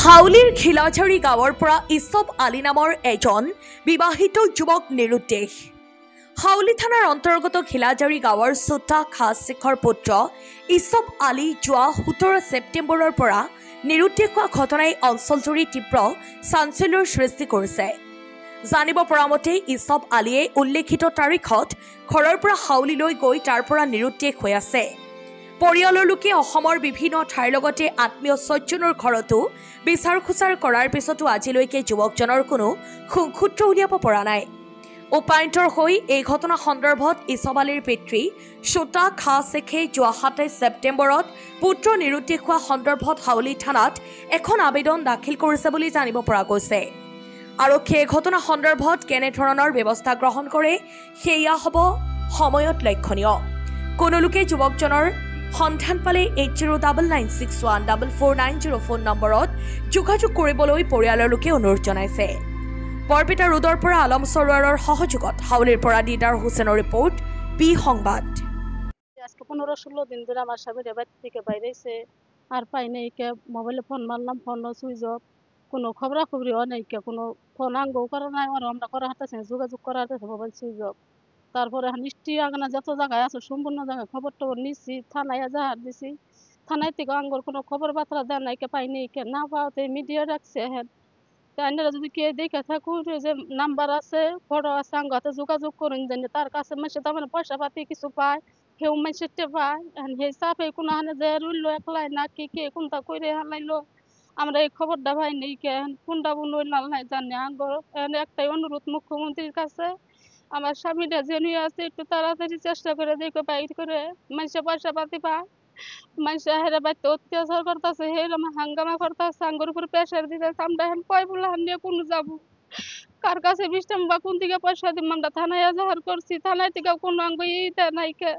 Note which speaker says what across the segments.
Speaker 1: হাউলিৰ খিলাঝাৰী গাঁৱৰ পৰা ইছব আলী নামৰ এজন বিবাহিত যুৱক নিৰুদ্দেশ। হাউলি থানাৰ অন্তৰ্গত খিলাঝাৰী গাঁৱৰ চোটা খাছ শেখৰ পুত্ৰ ইছব আলী যোৱা 17 ছেপ্টেম্বৰৰ পৰা নিৰুদ্দেশ হোৱা ঘটনাই অঞ্চলজুৰি তীব্ৰ চাঞ্চল্যৰ সৃষ্টি কৰিছে। জানিব পৰা মতে ইছব আলীয়ে উল্লেখিত তাৰিখত ঘৰৰ পৰা হাউলিলৈ গৈ তাৰ পৰা নিৰুদ্দেশ হৈ আছে। পৰিয়ালৰ লোকে অসমৰ বিভিন্ন ঠাইৰ লগতে আত্মীয় স্বজনৰ ঘৰতো বিচাৰ খোচাৰ কৰাৰ পিছতো আজিলৈকে যুৱকজনৰ কোনো সুসূত্ৰ উলিয়াব পৰা নাই। উপায়ন্তৰ হৈ এই ঘটনা সন্দৰ্ভত ইছব আলীৰ পিতৃ চোটা খাঁ শেখে যোৱা 27 ছেপ্টেম্বৰত পুত্ৰ নিৰুদ্দেশ হোৱা সন্দৰ্ভত হাউলি থানাত এখন আবেদন দাখিল কৰিছে বুলি জানিব পৰা গৈছে। আৰক্ষীয়ে এই ঘটনা সন্দৰ্ভত কেনেধৰণৰ ব্যৱস্থা গ্ৰহণ কৰে সেয়া হ'ব সময়ত লক্ষণীয়। কোনো লোকে যুৱকজনৰ সন্ধান পালে 8099614490 ফোন নম্বৰত যোগাযোগ কৰিবলৈ পৰিয়ালৰ লোকে অনুৰোধ জনাইছে। বৰপেটা ৰোডৰ পৰা আলম সৰোৱাৰৰ সহযোগত হাউলিৰ পৰা দিদাৰ হুছেইনৰ ৰিপৰ্ট, বি সংবাদ।
Speaker 2: আজকে 15-16 দিন ধরে আমার স্বামী বাড়ি থেকে বাইরেছে আর পাই নাই কে মোবাইলে ফোন মারলাম, ফোনও সুইচ অফ, কোনো খবরাখবরিও নাই কে, কোনো ফোন আঙ্গও করা নাই, আর আমরা করা হাঁটতেছি যোগাযোগ করা হাঁটতেছে, মোবাইল সুইচ অফ। তারপরে নিশ্চয়ই আগানা যত জায়গায় আছে সম্পূর্ণ জায়গায় খবর টবর নিচ্ছি, থানায় জাহার দিছি, থানায় থেকে আঙ্গর কোনো খবর বার্তা দেন নাই কে, পাই নাই কে, না পাওয়াতে মিডিয়া রাখছে। হ্যাঁ আপনারা যদি কে দেখে থাকুন যে নাম্বার আছে, ফটো আছে, আঙ্গ হাতে যোগাযোগ করুন, জানি তার কাছে মাসে তেমন পয়সা পাতি কিছু পায়, কেউ মাসে পায়, সেই চাপে কোনো হানে যে রইল একলাই না কি কে কোনটা করে হালাইলো, আমরা এই খবরটা পাই নেই কে, কোনটা বোন লাল নাই জানি। আঙ্গর একটাই অনুরোধ মুখ্যমন্ত্রীর কাছে, আমার স্বামীটা জেনে আছে একটু তাড়াতাড়ি চেষ্টা করে দেখো বাইর করে মাসে পয়সা পাতি পায়, মানুষ হেরা বাড়িতে অত্যাচার করতেছে, হেরম হাঙ্গামা করতেছে, আঙ্গুর উপর প্রেশার দিতেছে। আমরা এখন কয় বলে নিয়ে কোন যাবো, কার কাছে বিষ্টাম বা কোন দিকে পয়সা দিব? আমরা থানায় এজাহার করছি, থানায় থেকে কোনো আঙ্গ ইটা নাই কে।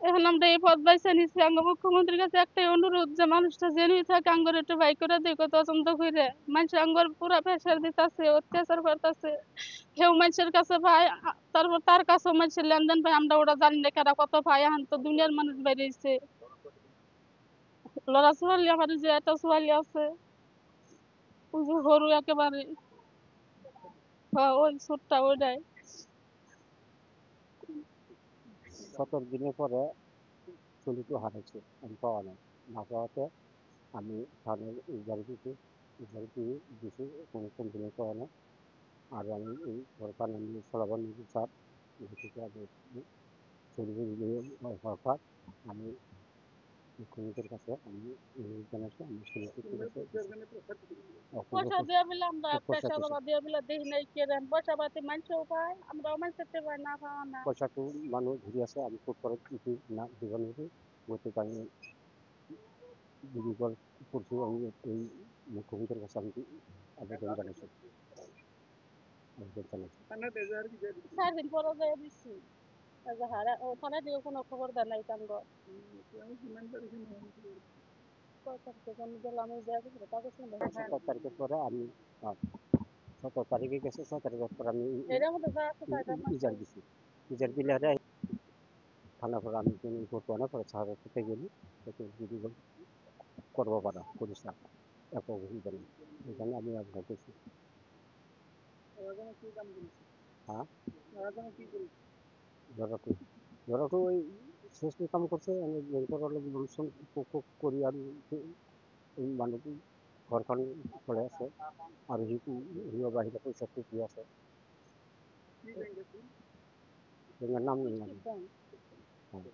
Speaker 2: এখন আমরা এই পথ বাইছে নিচ্ছি। আঙ্গ মুখ্যমন্ত্রীর কাছে একটাই অনুরোধ যে মানুষটা জেনুই থাকে আঙ্গর একটু বাইক করে দেখো তদন্ত করে। মানুষ আঙ্গর পুরা প্রেশার দিতেছে, অত্যাচার করতেছে, কেউ মানুষের কাছে ভাই, তারপর তার কাছেও মানুষের লেনদেন ভাই, আমরা ওরা জানি না কারা কত ভাই। এখন তো দুনিয়ার মানুষ বাইরেছে, লড়া ছোয়ালি আমার যে একটা ছোয়ালি আছে সরু একেবারে, ওই সুটটা ওইটাই।
Speaker 3: 17 দিনের পরে চলিত হারাইছে, আমি পাওয়া নাই, না পাওয়াতে আমি থানার দিছি কোনো কমপ্লেন পাওয়া নাই। আর আমি এই সরকার নিয়ে সরাবার নিয়ে চাপ থেকে আমি চলিত হওয়ার আমি মুখ্যমন্ত্রীর কাছে আমি জানাচ্ছি, আমি
Speaker 2: পয়সা দিয়ে বলে আমরা পয়সা বাবা দিয়ে বলে দেখি নাই কে দেন পয়সা পাতি মানুষও পায়, আমরাও মানুষের পাই না পাওয়া না।
Speaker 3: পয়সাটু মানুষ ঘুরে আছে, আমি খুব করে না জীবন বলতে পারি বিনিয়োগ করছি। আমি এই মুখ্যমন্ত্রীর কাছে আমি আবেদন জানাচ্ছি।
Speaker 2: 4 দিন পরে যায় দিচ্ছি এজাহার, ও থানায় থেকে কোনো খবর দেয় নাই কাঙ্গ। গেলাম ওই জায়গায় কাগজ
Speaker 3: 17 তারিখের পরে আমি 17 তারিখে গেছে, 6 তারিখের পর আমি
Speaker 2: এটার মধ্যে যা আছে
Speaker 3: ইজার দিছি। ইজার দিলে থানা পরে আমি করবো না, পরে সাহায্য করতে গেলি যদি করবো পারা করিস না, এত অসুবিধা নেই, এখানে আমি আপনার করছি। হ্যাঁ ধরাটো ওই শেষ কাম করছে, আমি অনুষ্ঠান করি আর এই মানুষ ঘরখান চলে আছে, আর বাহিরে পয়সা টুকি আছে, নাম নেই। হ্যাঁ